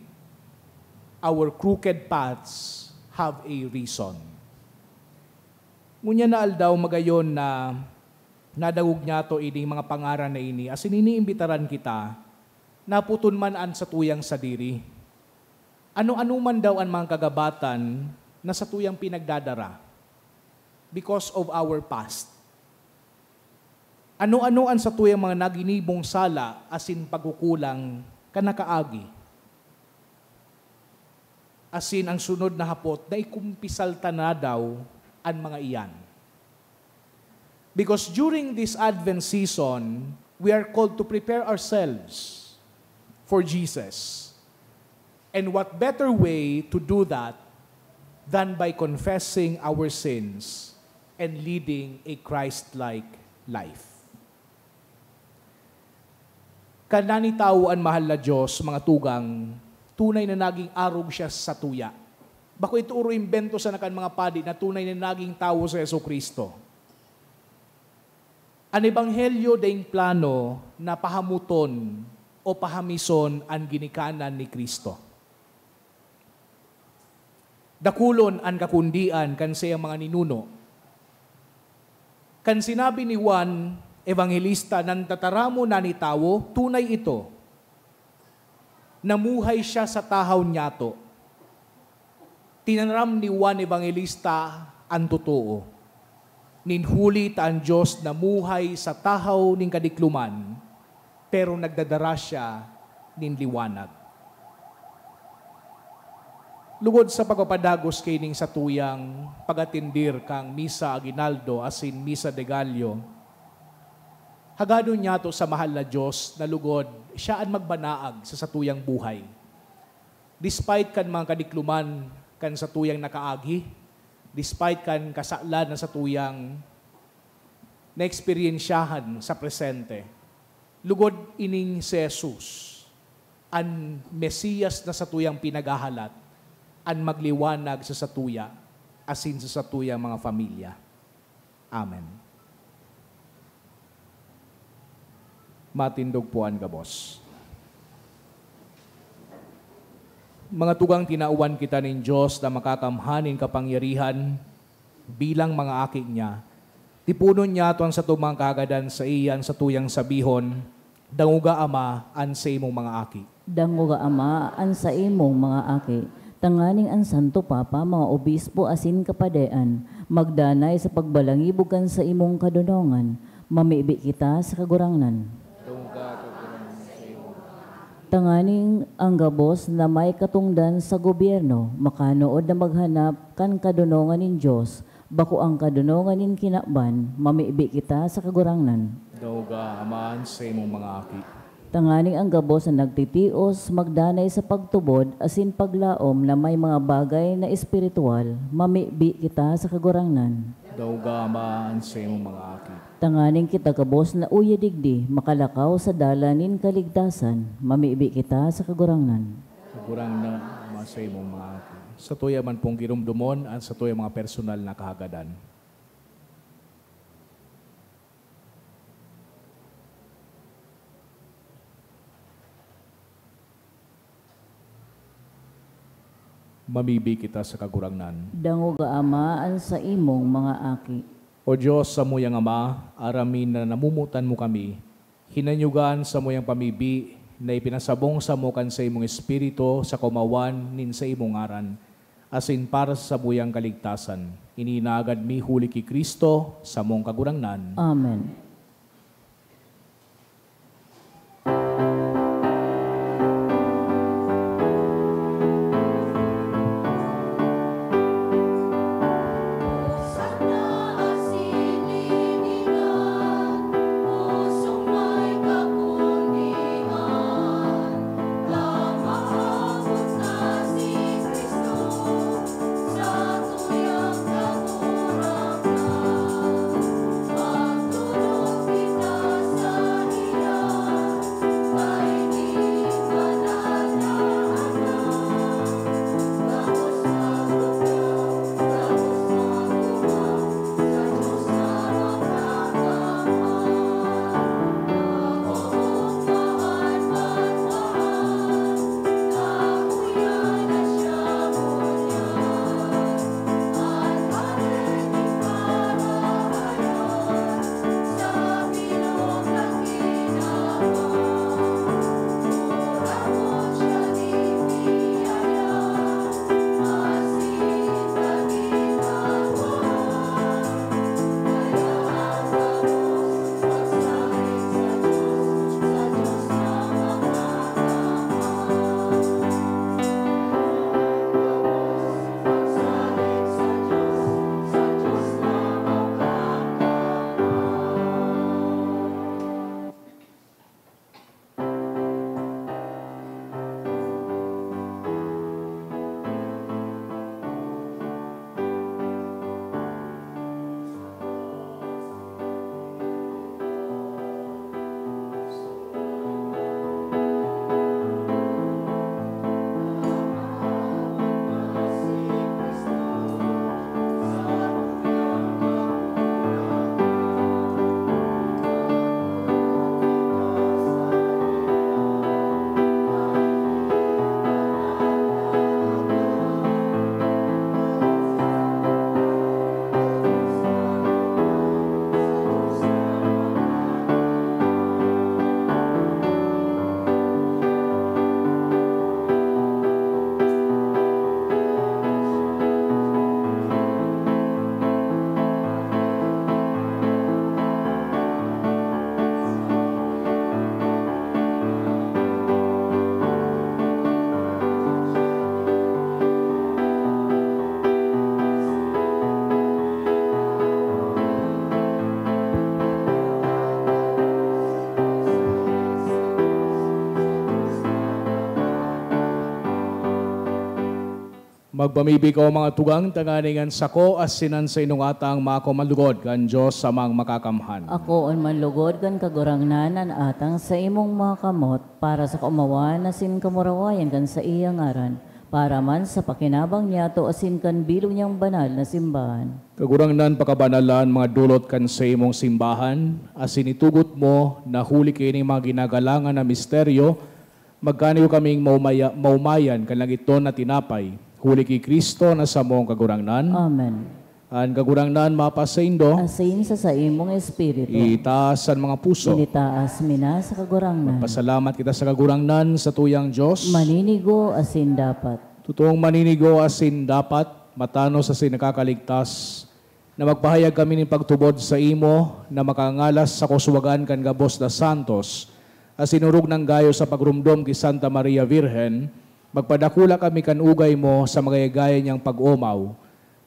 Our crooked paths have a reason. Ngunya na aldaw magayon na nadagog niya to ining mga pangaran na ini, as iniimbitaran kita, naputon man an sa tuyang sadiri. Ano-ano man daw ang mga kagabatan na sa tuyang pinagdadara because of our past. Ano-ano ang sa tuyang mga naginibong sala asin pagkukulang kanakaagi. Asin ang sunod na hapot na ikumpisal na daw ang mga iyan. Because during this Advent season, we are called to prepare ourselves for Jesus. And what better way to do that than by confessing our sins and leading a Christ-like life. Kanani tao ang mahal na Diyos, mga tugang, tunay na naging arog siya sa tuya. Bako ito uro imbento sa nakan mga padi na tunay na naging tao sa Jesucristo. Ang ebanghelyo daing plano na pahamuton o pahamison ang ginikanan ni Kristo. Dakulon ang kakundian kan siyang mga ninuno. Kan sinabi ni Juan, Evangelista, nang tataramo na ni tawo, tunay ito. Namuhay siya sa tahaw niyato. Tinaram ni Juan Evangelista ang totoo. Ninhuli ta ang Diyos na muhay sa tahaw ning kadikluman, pero nagdadara siya nin liwanag. Lugod sa pagpapadagos kining sa tuyang pagatindir kang Misa Aguinaldo asin Misa de Gallo, hagado niya to sa mahal na Diyos na lugod siya ang magbanaag sa satuyang buhay. Despite kan mga kadikluman kan sa tuyang nakaagi, despite kan kasaklan na sa tuyang na-experiensyahan sa presente, lugod ining si Jesus, ang Mesiyas na sa tuyang pinagahalat, ang magliwanag sa satuya, asin sa satuyang mga pamilya. Amen. Matindog po ang gabos. Mga tugang tinauan kita ng Diyos na makakamhanin kapangyarihan bilang mga aki niya. Tipunon niya ito ang sa tumang kagadan sa iyan sa tuyang sabihon, danguga Ama an sa imong mga aki. Danguga Ama an sa imong mga aki. Tanganing ang Santo Papa, mga obispo asin kapadean, magdanay sa pagbalangibugan sa imong kadunongan, mamibi kita sa kagurangnan. Tanganing ang gabos na may katungdan sa gobyerno, makanood na maghanap kan kadunongan nin Diyos, bako ang kadunongan nin kinakban, mamibi kita sa kagurangnan. Dauga aman sa imong mga aki. Tanganing ang gabos na nagtitios, magdanay sa pagtubod, asin paglaom na may mga bagay na espiritual, mamibi kita sa kagurangnan. Dauga aman sa imong mga aki. Tanganing kita gabos na uya digdi, makalakaw sa dalanin kaligtasan, mamibi kita sa kagurangnan. Kagurangnan aman sa imong mga aki. Sa tuya man pong girumdumon, at sa tuya mga personal na kahagadan. Mamibi kita sa kagurangnan. Danguga Ama an sa imong mga aki. O Diyos, sa muyang Ama, aramin na namumutan mo kami, hinanyugan sa muyang pamibi na ipinasabong sa mukan sa imong espiritu sa kumawan nin sa imong aran, asin para sa muyang kaligtasan. Ininagad mi huli ki Kristo sa mong kagurangnan. Amen. Magpamibig ko mga tugang tanganingan sako as sinan sa inong atang mako malugod kan Diyos samang makakamhan. Ako on manlugod kan kagurangnan an atang sa imong mga kamot para sa kaumawan asin kamurawayan kan sa iyang ngaran para man sa pakinabang niya to asin kan bilog niyang banal na simbahan. Kagurangnan pakabanalan mga dulot kan sa imong simbahan asin itugot mo na huli kining mga ginagalangan na misteryo magkaniyo kaming maumayan kan langiton na tinapay. Huli kay Kristo na sa mong kagurangnan. Amen. Ang kagurangnan mapasaindo. Asin sa imong espiritu. Itaas ang mga puso. Initaas mina sa kagurangnan. Pasalamat kita sa kagurangnan sa tuyang Diyos. Maninigo asin dapat. Totoong maninigo asin dapat, matanos asin nakakaligtas, na magpahayag kami ng pagtubod sa imo, na makangalas sa kuswagan kan gabos na santos, asin urog ng gayo sa pagrumdom kay Santa Maria Virgen, magpadakula kami kan ugay mo sa magayagaya niyang pag-umaw.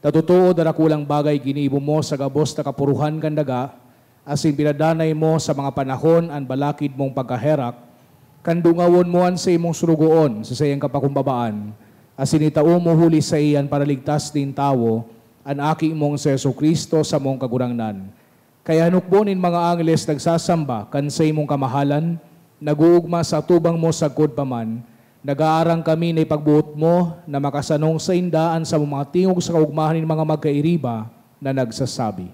Tatutuo darakulang bagay ginibo mo sa gabos na kapuruhan kan daga, asin pinadanay mo sa mga panahon ang balakid mong pagkaherak, kandungawon mo an sa imong surugoon sa sayang kapakumbabaan, asin itao mo huli sa iyan para ligtas din tawo, an aki mong sa Jesucristo sa mong kagurangnan. Kaya nukbonin mga angles nagsasamba kan sa imong kamahalan, naguugma sa tubang mo sagkod paman, nag-aarang kami na ipagbuot mo na makasanong sa indaan sa mga tingog sa kaugmahan ng mga magkairiba na nagsasabi.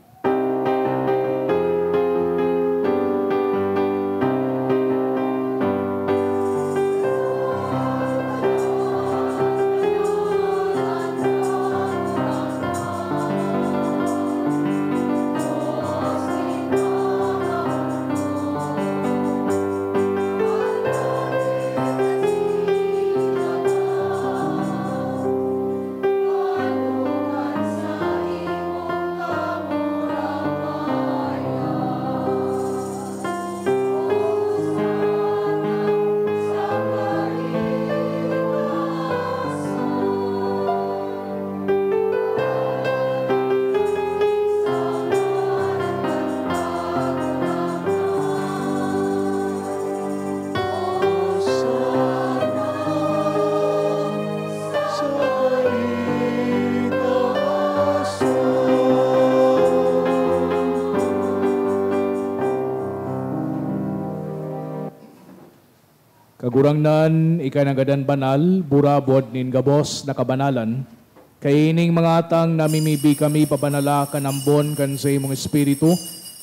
Kagurangnan, ikanagadan banal, burabod nin gabos na kabanalan, kay ining mga atang namimibi kami pabanala kanambon kan sa imong espiritu,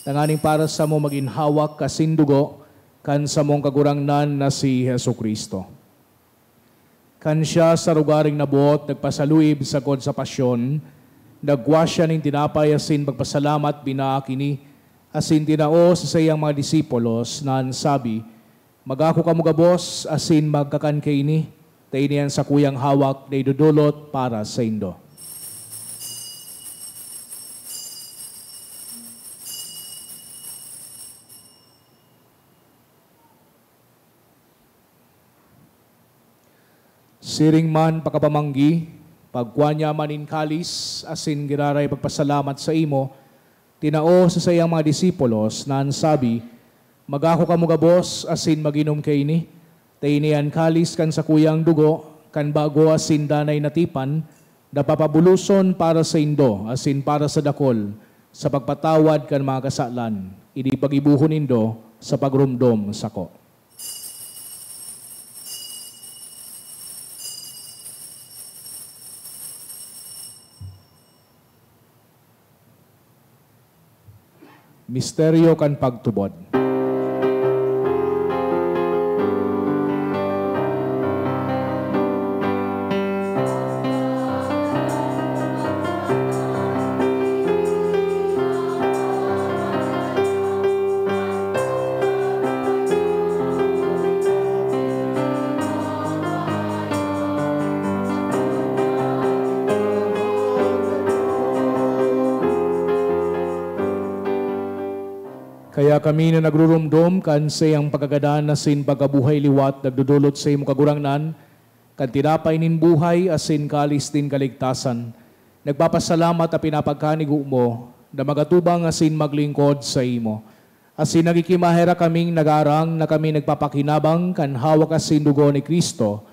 tanganing para sa mo maginhawak kasindugo, kan sa mong kagurangnan na si Jesucristo. Kan siya sa rugaring nabuot, nagpasaluib sa kod sa pasyon, nagwa siya ning tinapay asin pagpasalamat binaakini, asin tinao sa sayang mga disipulos na ansabi, magako ka mga boss, asin magkakan kay ini, tayo niyan sa kuyang hawak na idudulot para sa indo. Siring man pakapamanggi, pagkuanya manin kalis, asin giraray pagpasalamat sa imo, tinao sa sayang mga disipulos na ansabi, magako ka mga boss, asin maginom kay ini, tainian kalis kan sa kuyang dugo, kan bago asin danay natipan, napapabuluson para sa indo, asin para sa dakol, sa pagpatawad kan mga kasalan, ini pagibuhon indo sa pagrumdom sako. Misteryo kan pagtubod. Kaya kami na nagrurumdom kan sayang pagkagadan na sin pagkabuhay liwat nagdudulot sa imong kagurangnan, kan tinapay nin buhay asin kalis din kaligtasan. Nagpapasalamat at pinapagkanigo mo na magatubang asin maglingkod sa imo. Asin nagikimahera kaming nagarang na kami nagpapakinabang kan hawak asin dugo ni Kristo,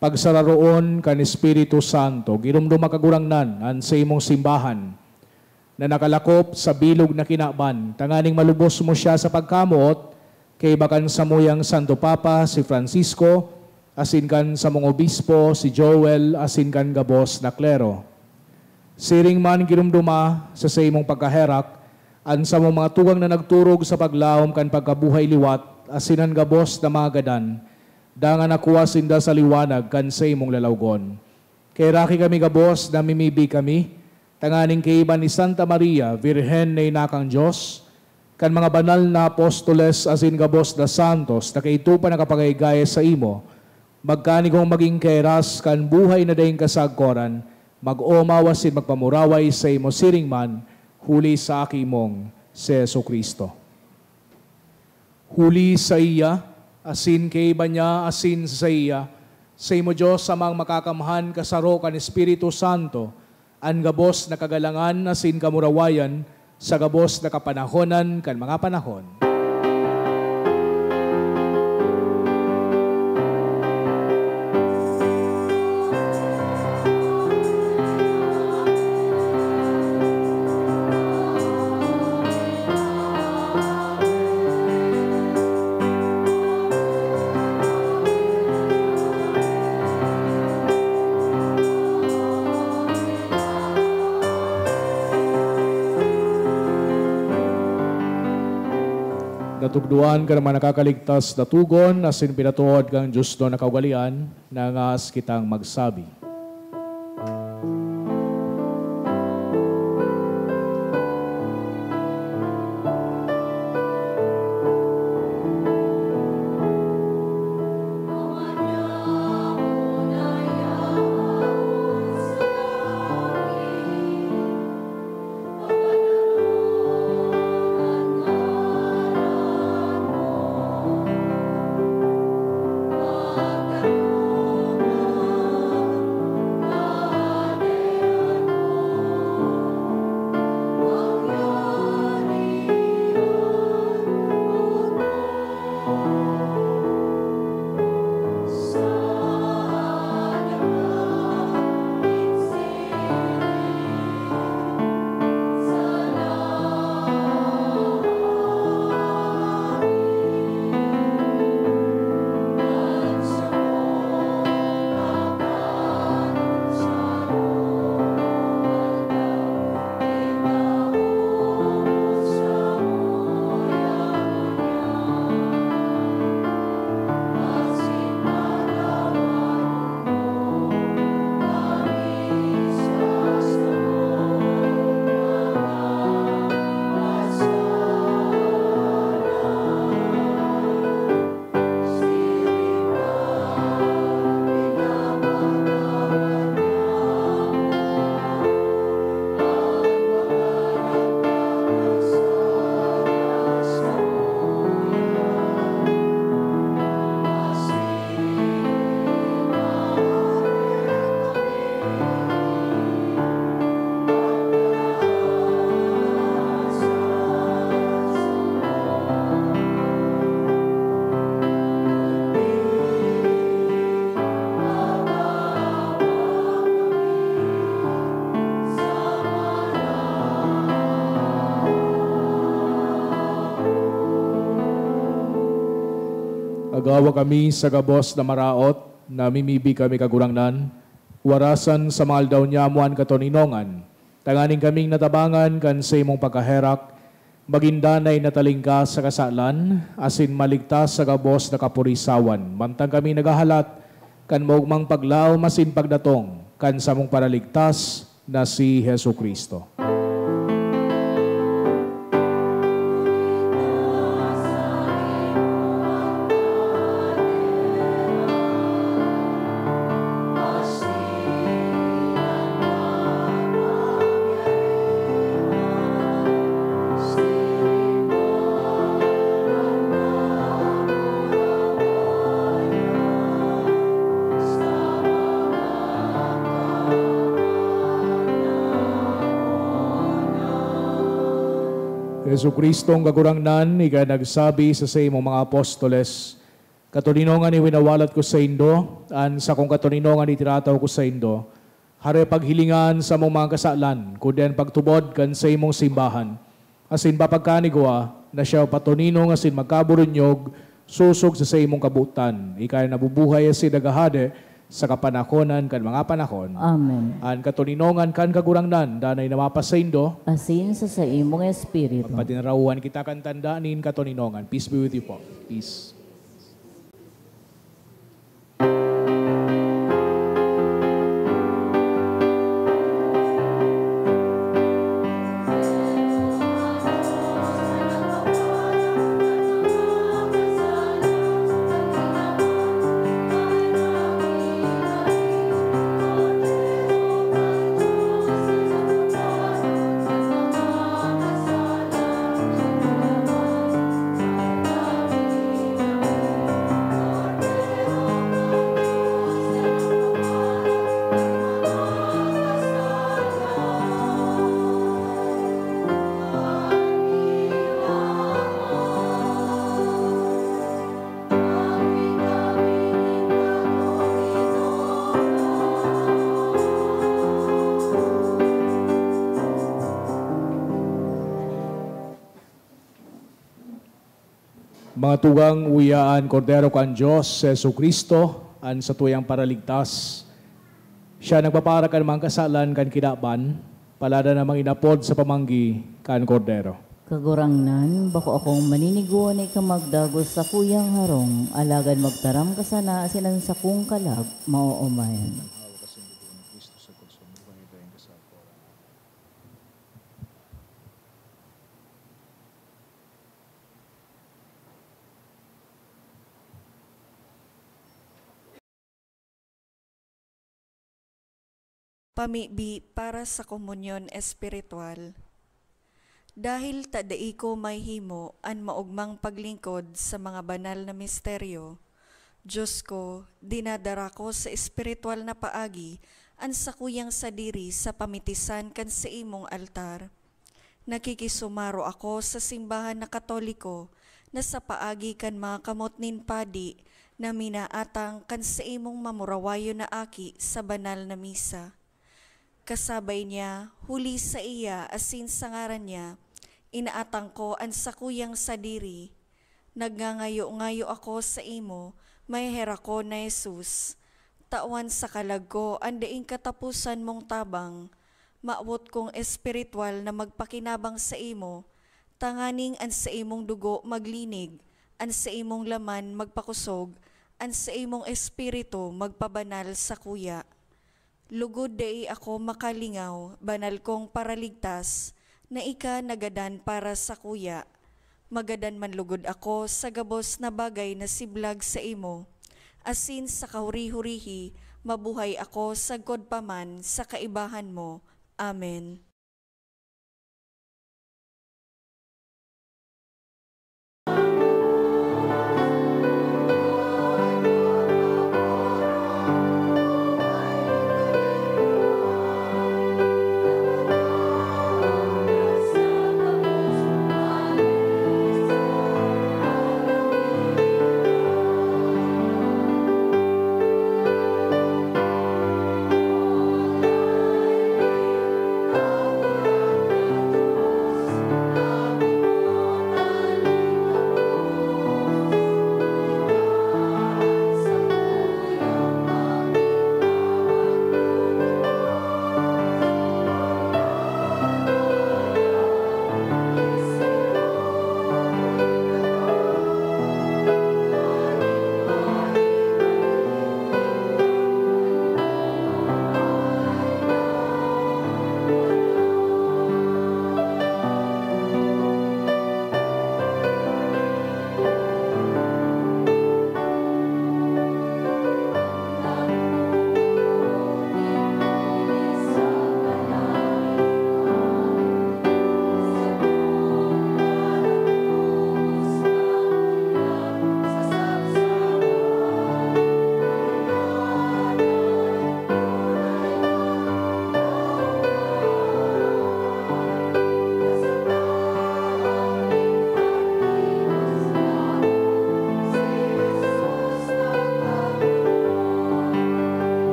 pagsararoon kan Espiritu Santo, girumduma kagurangnan an sa imong simbahan, na nakalakop sa bilog na kinaban, tanganing malubos mo siya sa pagkamot, kay bakan sa muyang Santo Papa, si Francisco, asin kan sa mong obispo, si Joel, asin kan gabos na klero. Siring man girumduma sa imong pagkaherak, an sa mong mga tugang na nagturog sa paglawom kan pagkabuhay liwat, asinan gabos na mga gadan, dangan nakuha sinda sa liwanag kan sa imong lalawgon. Kay raki kami gabos, namimibi kami, tanganing kaiban ni Santa Maria, Virhen na inakang Diyos, kan mga banal na apostoles asin gabos na santos, na kaito pa nakapagaygaya sa imo, magkanigong maging kairas kan buhay na daing kasagkoran, mag-omawasin magpamuraway sa imo siring man, huli sa akimong si Jesucristo. Huli sa iya, asin kay iba niya, asin sa iya, sa imo Diyos samang makakamahan kasaro kan Espiritu Santo, an gabos na kagalangan, asin kamurawayan, sa gabos na kapanahonan kan mga panahon. Natugduan ka naman nakakaligtas na tugon, asin pinatuod kang Diyos doon na kaugalian, nangas kitang magsabi. Agawa kami sa gabos na maraot, namimibi kami kagurangnan, warasan sa mahal daw niyamuan katoninongan, tanganing kaming natabangan kan sa imong pagkaherak, magindanay natalingka sa kasalan, asin maligtas sa gabos na kapurisawan, mantang kami nagahalat, kan maugmang paglaw masin pagdatong, kan sa mong paraligtas na si Jesucristo. Jesucristo ang kagurangnan, ika nagsabi sa imong mga apostoles, Katuninongan ni winawalat ko sa Indo, an sa kong katuninongan itirataw ko sa Indo, hari paghilingan sa mong mga kasalan, kunden pagtubod kan sa imong simbahan. Asin papagkanigwa, na siya patuninong asin magkaburunyog, susog sa imong kabutan. Ikay nabubuhay asin nagahade sa kapanakonan kan mga panahon. Amen. An katuninongan kan kagurangnan, danay namapas sa Indo, Asin sa imong espiritu. patinarawan kita kan tandaanin katuninongan. Peace be with you po. Peace. Mga tugang uyaan, Kordero kan Diyos, Jesu Kristo, an sa tuyang paraligtas. Siya nagpapara kan mga kasalan kan kidaban, palada namang inapod sa pamanggi kan Kordero. Kagurangnan, bako akong maninigo na ikamagdagos sa kuyang harong, alagad magtaram ka sana asinan sa kung kalag, mauumayan. Pamibi para sa komunyon espiritual. Dahil tadai ko may himo an maugmang paglingkod sa mga banal na misteryo, Diyos ko, dinadara ko sa espiritual na paagi an sakuyang sadiri sa pamitisan kan sa imong altar. Nakikisumaro ako sa simbahan na Katoliko na sa paagi kan mga kamotnin padi na minaatang kan sa imong mamurawayo na aki sa banal na misa. Kasabay niya, huli sa iya asin sa ngaran niya, inaatang ko ang sakuyang sadiri. Nagngangayo-ngayo ako sa imo, may hera ko na Jesus. Tawan sa kalag ko, ang daing katapusan mong tabang. Maawot kong espiritual na magpakinabang sa imo, tanganing ang sa imong dugo maglinig, ang sa imong laman magpakusog, ang sa imong espiritu magpabanal sa kuya. Lugod dai ako makalingaw, banal kong paraligtas, na ika nagadan para sa kuya. Magadan man lugod ako sa gabos na bagay na siblag sa imo. Asin sa kahuri-hurihi, mabuhay ako sa godpaman sa kaibahan mo. Amen.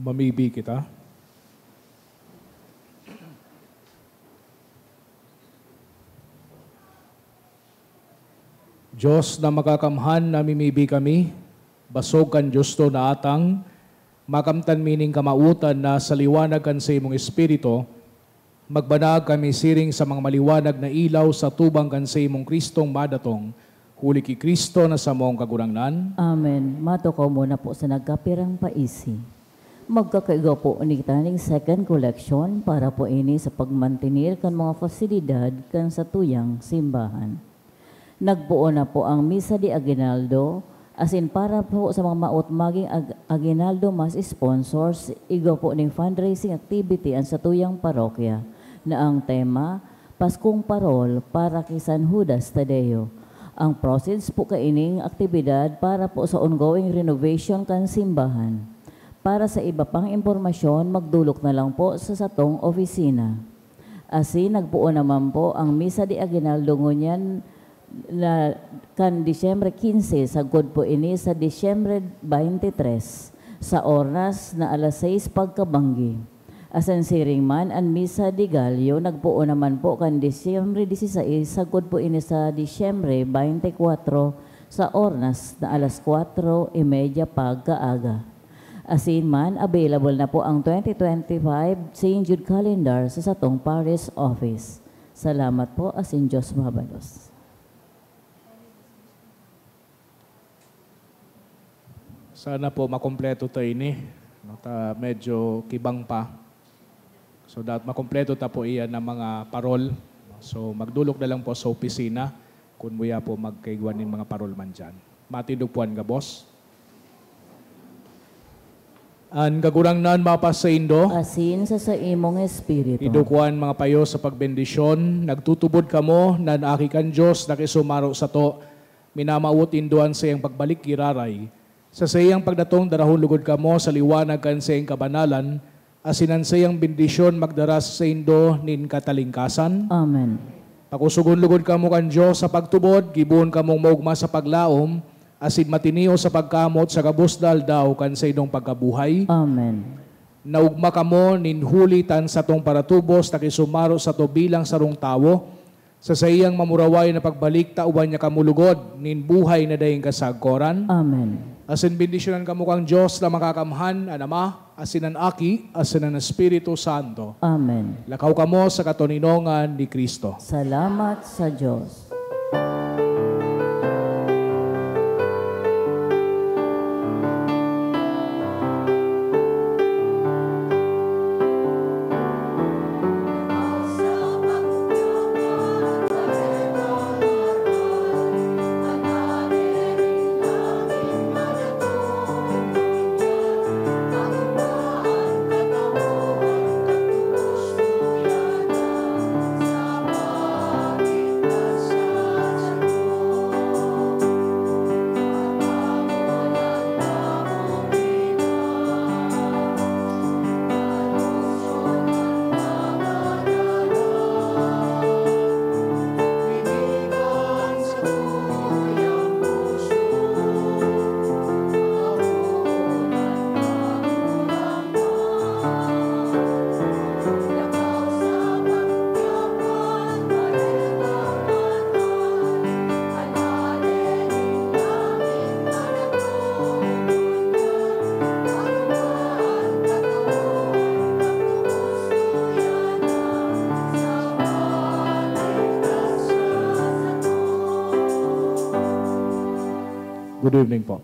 Mamibi kita. Diyos na makakamhan, namimibi kami, basog kan Diyos to na atang, makamtan mining kamautan na sa liwanag kan sa imong Espiritu, magbanag kami siring sa mga maliwanag na ilaw sa tubang kan sa imong Kristong madatong, huli ki Kristo na sa mong kagurangnan. Amen. Matukaw muna po sa nagkapirang paisi. Magkakaigaw po ni taning second collection para po ini sa pagmantinir kan mga fasilidad kan sa tuyang simbahan. Nagbuo na po ang Misa de Aguinaldo, as in para po sa mga maot maging Aguinaldo Mass sponsors, igaw po ng fundraising activity ang sa tuyang parokya na ang tema, Paskong Parol para kay San Judas Tadeo. Ang proceeds po kaining aktibidad para po sa ongoing renovation kan simbahan. Para sa iba pang impormasyon, magdulok na lang po sa satong opisina. Asin, nagbuo naman po ang Misa de Aguinaldo ngunyan na kan Disyembre 15, sagod po ini sa Disyembre 23, sa oras na alas 6 pagkabanggi. Asan siring man, ang Misa de Gallo, nagbuo naman po kan Disyembre 16, sagod po ini sa Disyembre 24, sa oras na alas 4:30 pagkaaga. Asin man, available na po ang 2025 St. Jude Calendar sa satong Parish Office. Salamat po, asin Diyos mabalos. Sana po makompleto tayo ini. Medyo kibang pa. So dapat makompleto ta po iyan ng mga parol. So magdulok na lang po sa opisina kung muya po magkaigwan ng mga parol man dyan. Matindog po nga, boss. Ang kagurangnan mapasaindo, Asin sa imong espiritu. idukuan mga payo sa pagbendisyon, nagtutubod kamo na naaki kan Diyos na kisumaro sa to, minamauot induan sa iyang pagbalik giraray. Sa sayang pagdatong darahon lugod kamo sa liwanag kan sa iyang kabanalan, asinan sa iyang bendisyon magdaras sa indo nin katalingkasan. Amen. Pakusugon lugod kamo kan Diyos sa pagtubod, gibuon kamong maugma sa paglaom, asin matiniyo sa pagkamot sa kabusdal daw kan sa idong pagkabuhay. Amen. Naugma kamo ninhulitan sa tong paratubos na kisumaro sa to bilang sarong tawo. Sa sayang mamuraway na pagbalik tauban niya kamulugod nin buhay na dayeng kasagkoran. Amen. Asin bendisyonan kamo kang Diyos na makakamhan an Ama, asin an Aki, asin an Espiritu Santo. Amen. Lakaw kamo sa katuninongan ni Kristo. Salamat sa Diyos. Good evening po.